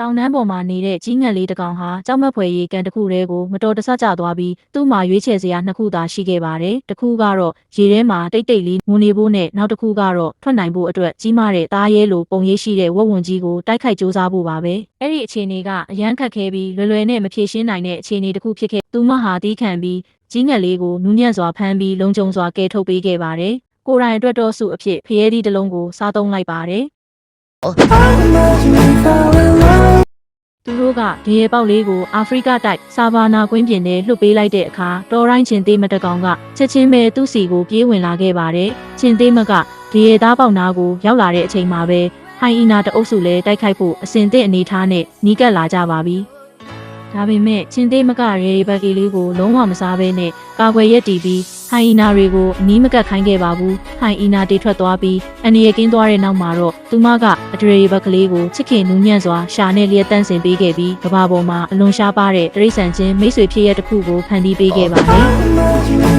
တောင်တန်းပေါ်မှာနေတဲ့ကြီးငှက်လေးတစ်ကောင်ဟာကြောက်မက်ဖွယ်ရေကန်တစ်ခုတည်းကိုမတော်တဆကျသွားပြီးသူ့မှာရွေးချယ်စရာနှစ်ခုသာရှိခဲ့ပါတယ်။တစ်ခုကတော့ရေထဲမှာတိတ်တိတ်လေးငိုနေဖို့နဲ့နောက်တစ်ခုကတော့ထွက်နိုင်ဖို့အတွက်ကြီးမားတဲ့သားရဲလိုပုံရိပ်ရှိတဲ့ဝက်ဝံကြီးကိုတိုက်ခိုက်ကြိုးစားဖို့ပါပဲ။အဲ့ဒီအခြေအနေကအရန်ခက်ခဲပြီးလွယ်လွယ်နဲ့မဖြေရှင်းနိုင်တဲ့အခြေအနေတစ်ခုဖြစ်ခဲ့သူမဟာတီးခံပြီးကြီးငှက်လေးကိုနူးညံ့စွာဖမ်းပြီးလုံခြုံစွာကယ်ထုတ်ပေးခဲ့ပါတယ်။ကိုယ်တိုင်အတွက်တော့စုအဖြစ်ဖျဲသီးတစ်လုံးကိုစားသုံးလိုက်ပါတယ်။သူတို့ကဒီရေပေါက်လေးကိုအာဖရိကတိုက်ဆာဗာနာကွင်းပြင်ထဲလွှတ်ပေးလိုက်တဲ့အခါတော်ရိုင်းချင်းသေးမတကောင်ကချက်ချင်းပဲသူ့စီကိုပြေးဝင်လာခဲ့ပါတယ်။ချင်းသေးမကဒီရေသားပေါက်နာကိုရောက်လာတဲ့အချိန်မှာပဲဟိုင်အီနာတအုပ်စုလည်းတိုက်ခိုက်ဖို့အစဉ်သင့်အနေထားနဲ့နီးကပ်လာကြပါပြီ။ဒါပေမဲ့ချင်းသေးမကရေဘက်ကလေးကိုလုံးဝမစားဘဲနဲ့ကာကွယ်ရက်တီးပြီးဟိုင်အီနာတွေကိုအနီးမကပ်ခိုင်းခဲ့ပါဘူး။ဟိုင်အီနာတေထွက်သွားပြီးအန်ရီရကင်းသွားတဲ့နောက်မှာတော့သူမကအဒရေဘက်ကလေးကိုချစ်ခင်နူးညံ့စွာရှာနဲ့လျက်တန့်စင်ပေးခဲ့ပြီးကဘာပေါ်မှာအလွန်ရှားပါတဲ့တရိษံချင်းမိတ်ဆွေဖြစ်ရတဲ့တစ်ခုကိုဖန်တီးပေးခဲ့ပါတယ်။